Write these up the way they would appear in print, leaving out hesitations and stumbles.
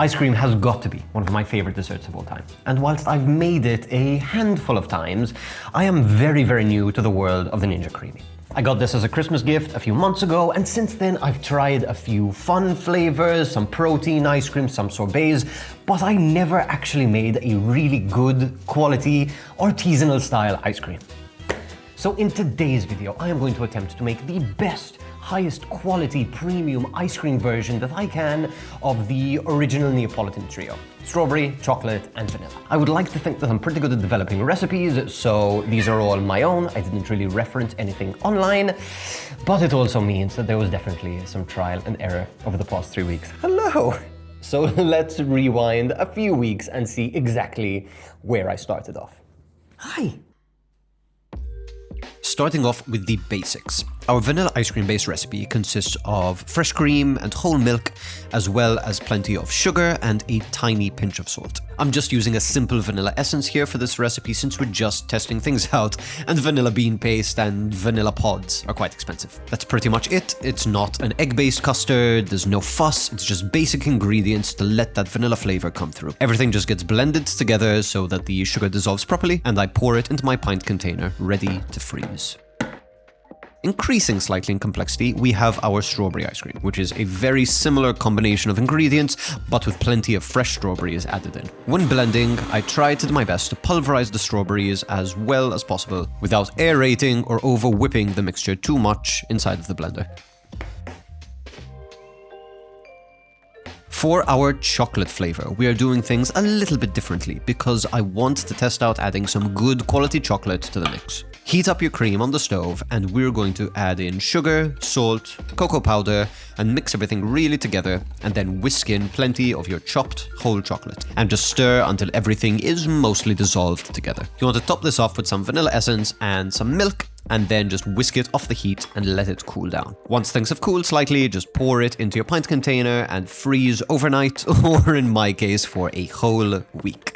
Ice cream has got to be one of my favorite desserts of all time. And whilst I've made it a handful of times, I am very, very new to the world of the Ninja Creami. I got this as a Christmas gift a few months ago, and since then I've tried a few fun flavors, some protein ice cream, some sorbets, but I never actually made a really good quality artisanal style ice cream. So in today's video, I am going to attempt to make the best, highest quality premium ice cream version that I can of the original Neapolitan trio. Strawberry, chocolate, and vanilla. I would like to think that I'm pretty good at developing recipes, so these are all my own. I didn't really reference anything online, but it also means that there was definitely some trial and error over the past 3 weeks. Hello! So let's rewind a few weeks and see exactly where I started off. Hi! Starting off with the basics. Our vanilla ice cream base recipe consists of fresh cream and whole milk, as well as plenty of sugar and a tiny pinch of salt. I'm just using a simple vanilla essence here for this recipe since we're just testing things out, and vanilla bean paste and vanilla pods are quite expensive. That's pretty much it. It's not an egg-based custard, there's no fuss, it's just basic ingredients to let that vanilla flavor come through. Everything just gets blended together so that the sugar dissolves properly, and I pour it into my pint container, ready to freeze. Increasing slightly in complexity, we have our strawberry ice cream, which is a very similar combination of ingredients, but with plenty of fresh strawberries added in. When blending, I tried to do my best to pulverize the strawberries as well as possible, without aerating or over whipping the mixture too much inside of the blender. For our chocolate flavor, we are doing things a little bit differently because I want to test out adding some good quality chocolate to the mix. Heat up your cream on the stove and we're going to add in sugar, salt, cocoa powder, and mix everything really together, and then whisk in plenty of your chopped whole chocolate and just stir until everything is mostly dissolved together. You want to top this off with some vanilla essence and some milk, and then just whisk it off the heat and let it cool down. Once things have cooled slightly, just pour it into your pint container and freeze overnight, or in my case, for a whole week.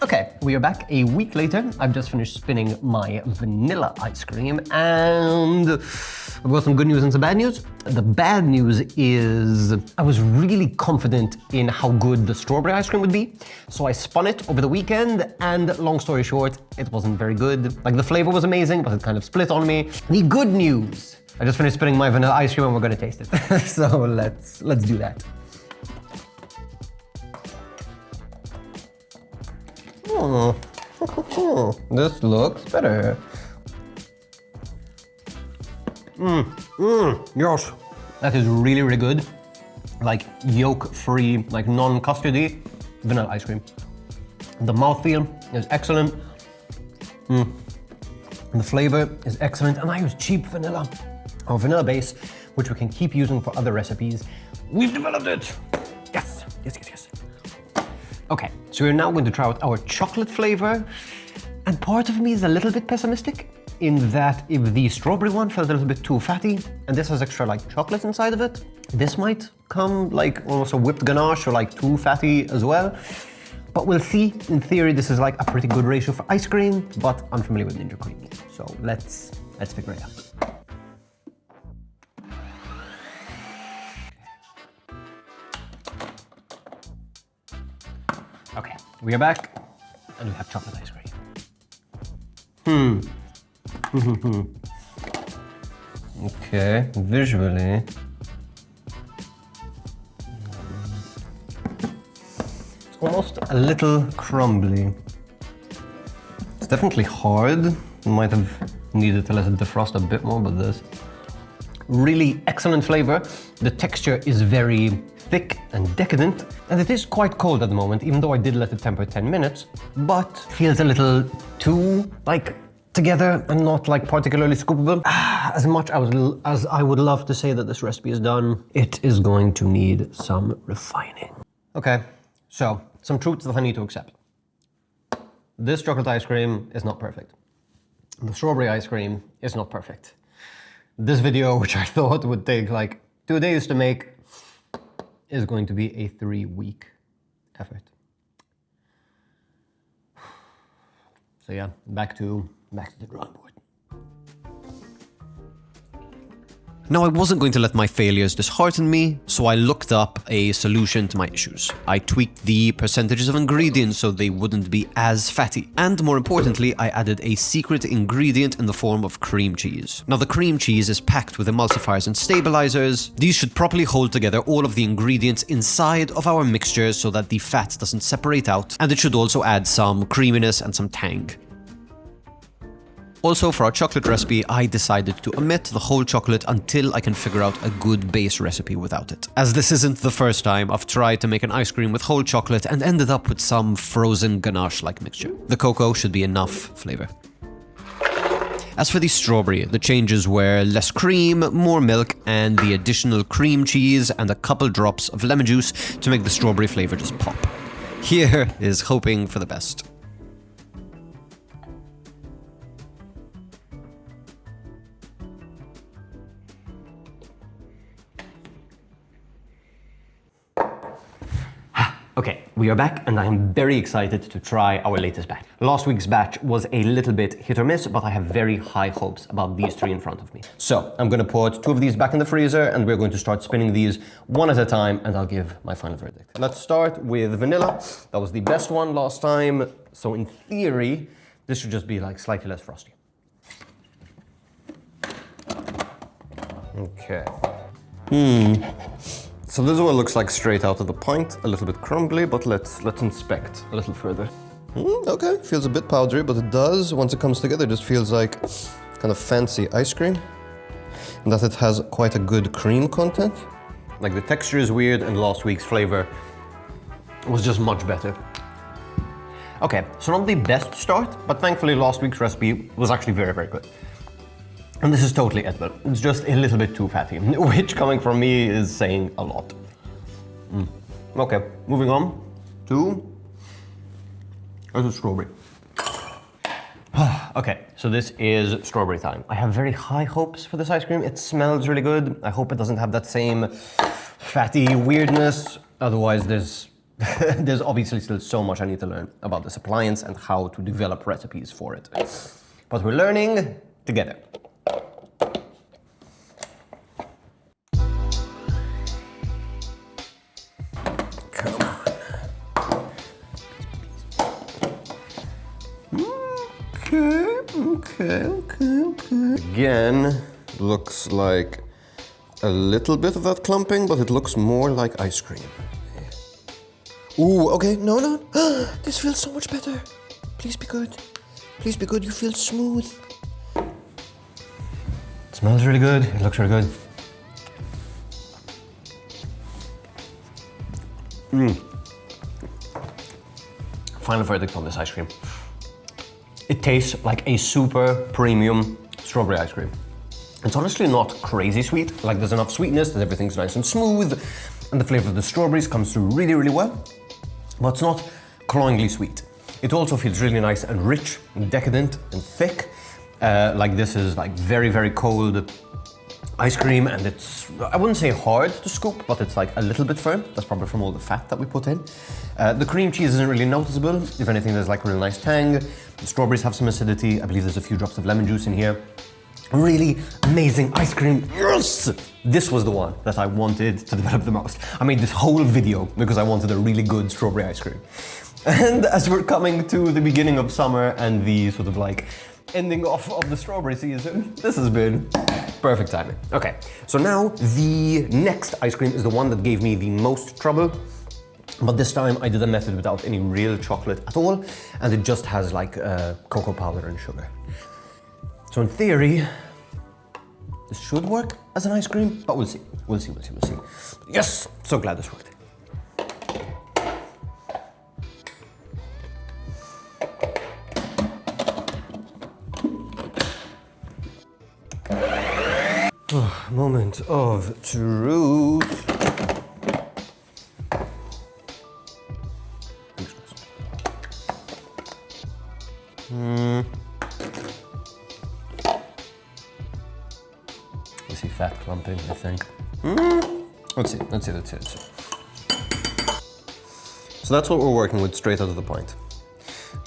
Okay, we are back a week later. I've just finished spinning my vanilla ice cream, and I've got some good news and some bad news. The bad news is I was really confident in how good the strawberry ice cream would be, so I spun it over the weekend, and long story short, it wasn't very good. Like, the flavor was amazing, but it kind of split on me. The good news, I just finished spinning my vanilla ice cream and we're gonna taste it. So let's do that. This looks better. Yes. That is really, really good. Like, yolk-free, like non-custardy vanilla ice cream. The mouthfeel is excellent. The flavor is excellent, and I use cheap vanilla. Our vanilla base, which we can keep using for other recipes. We've developed it. Yes, yes, yes, yes. Okay, so we're now going to try out our chocolate flavor, and part of me is a little bit pessimistic in that if the strawberry one felt a little bit too fatty, and this has extra like chocolate inside of it, this might come like almost a whipped ganache or like too fatty as well. But we'll see. In theory, this is like a pretty good ratio for ice cream, but I'm familiar with Ninja Creami, so let's figure it out. Okay, we are back, and we have chocolate ice cream. Okay, visually. It's almost a little crumbly. It's definitely hard. Might have needed to let it defrost a bit more, but this. Really excellent flavor. The texture is very thick and decadent, and it is quite cold at the moment, even though I did let it temper 10 minutes, but feels a little too, like, together and not, like, particularly scoopable. As much as I would love to say that this recipe is done, it is going to need some refining. Okay, so, some truths that I need to accept. This chocolate ice cream is not perfect. The strawberry ice cream is not perfect. This video, which I thought would take, like, 2 days to make, is going to be a 3-week effort. So yeah, back to the drawing board. Now, I wasn't going to let my failures dishearten me, so I looked up a solution to my issues. I tweaked the percentages of ingredients so they wouldn't be as fatty. And more importantly, I added a secret ingredient in the form of cream cheese. Now, the cream cheese is packed with emulsifiers and stabilizers. These should properly hold together all of the ingredients inside of our mixture so that the fat doesn't separate out, and it should also add some creaminess and some tang. Also, for our chocolate recipe, I decided to omit the whole chocolate until I can figure out a good base recipe without it. As this isn't the first time I've tried to make an ice cream with whole chocolate and ended up with some frozen ganache-like mixture. The cocoa should be enough flavor. As for the strawberry, the changes were less cream, more milk, and the additional cream cheese and a couple drops of lemon juice to make the strawberry flavor just pop. Here is hoping for the best. Okay, we are back and I am very excited to try our latest batch. Last week's batch was a little bit hit or miss, but I have very high hopes about these three in front of me. So I'm gonna put 2 of these back in the freezer and we're going to start spinning these one at a time and I'll give my final verdict. Let's start with vanilla. That was the best one last time. So in theory, this should just be like slightly less frosty. Okay. So this is what it looks like straight out of the pint. A little bit crumbly, but let's inspect a little further. Okay, feels a bit powdery, but it does, once it comes together, it just feels like kind of fancy ice cream. And that it has quite a good cream content. Like the texture is weird and last week's flavor was just much better. Okay, so not the best start, but thankfully last week's recipe was actually very, very good. And this is totally edible. It's just a little bit too fatty, which coming from me is saying a lot. Okay, moving on to strawberry. Okay, so this is strawberry time. I have very high hopes for this ice cream. It smells really good. I hope it doesn't have that same fatty weirdness. Otherwise, there's obviously still so much I need to learn about this appliance and how to develop recipes for it. But we're learning together. Okay. Again, looks like a little bit of that clumping, but it looks more like ice cream. Ooh, okay, no. This feels so much better. Please be good. Please be good, you feel smooth. It smells really good, it looks really good. Final verdict on this ice cream. It tastes like a super premium strawberry ice cream. It's honestly not crazy sweet, like there's enough sweetness that everything's nice and smooth, and the flavor of the strawberries comes through really, really well, but it's not cloyingly sweet. It also feels really nice and rich, and decadent, and thick. Like this is like very, very cold ice cream, and it's, I wouldn't say hard to scoop, but it's like a little bit firm. That's probably from all the fat that we put in. The cream cheese isn't really noticeable. If anything, there's like a really nice tang. The strawberries have some acidity. I believe there's a few drops of lemon juice in here. Really amazing ice cream. Yes! This was the one that I wanted to develop the most. I made this whole video because I wanted a really good strawberry ice cream. And as we're coming to the beginning of summer and the sort of like ending off of the strawberry season, this has been perfect timing. Okay, so now the next ice cream is the one that gave me the most trouble. But this time I did a method without any real chocolate at all, and it just has like cocoa powder and sugar. So in theory, this should work as an ice cream, but we'll see. We'll see. Yes, so glad this worked. Moment of truth. I see fat clumping, I think. Let's see. So that's what we're working with straight out of the pint.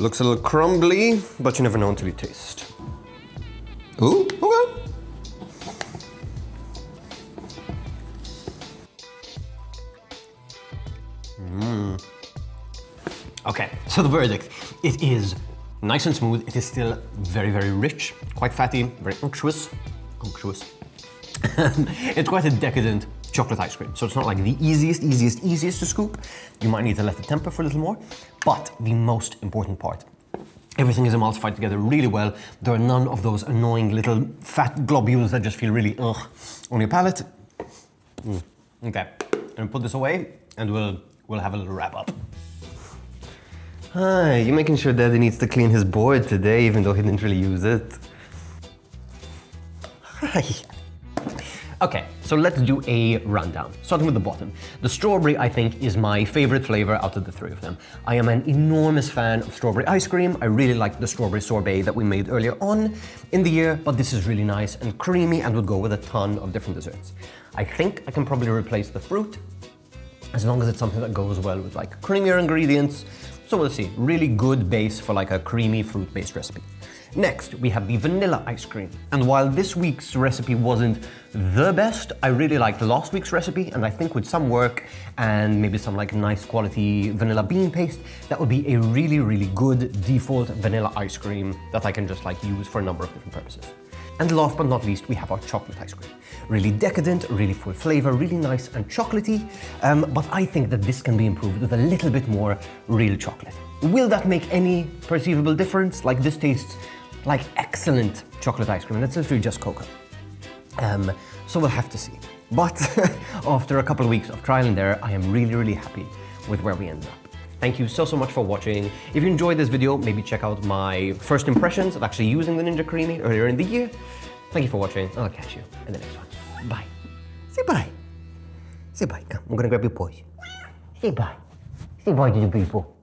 Looks a little crumbly, but you never know until you taste. Ooh, okay. Okay, so the verdict. It is nice and smooth. It is still very, very rich, quite fatty, very unctuous. It's quite a decadent chocolate ice cream. So it's not like the easiest to scoop. You might need to let it temper for a little more. But the most important part, everything is emulsified together really well. There are none of those annoying little fat globules that just feel really ugh on your palate. Okay, and put this away and we'll have a little wrap up. Hi, you making sure Daddy needs to clean his board today, even though he didn't really use it. Hi. Okay, so let's do a rundown, starting with the bottom. The strawberry, I think, is my favorite flavor out of the three of them. I am an enormous fan of strawberry ice cream. I really like the strawberry sorbet that we made earlier on in the year, but this is really nice and creamy and would go with a ton of different desserts. I think I can probably replace the fruit, as long as it's something that goes well with like creamier ingredients. So we'll see, really good base for like a creamy fruit-based recipe. Next, we have the vanilla ice cream. And while this week's recipe wasn't the best, I really liked last week's recipe, and I think with some work and maybe some like nice quality vanilla bean paste, that would be a really, really good default vanilla ice cream that I can just like use for a number of different purposes. And last but not least, we have our chocolate ice cream. Really decadent, really full flavor, really nice and chocolatey, but I think that this can be improved with a little bit more real chocolate. Will that make any perceivable difference? Like this tastes like excellent chocolate ice cream, and it's literally just cocoa. So we'll have to see. But after a couple of weeks of trial and error, I am really, really happy with where we ended up. Thank you so much for watching. If you enjoyed this video, maybe check out my first impressions of actually using the Ninja Creami earlier in the year. Thank you for watching, and I'll catch you in the next one. Bye. Say bye. Say bye. Come, I'm gonna grab your paws. Say bye. Say bye to the people.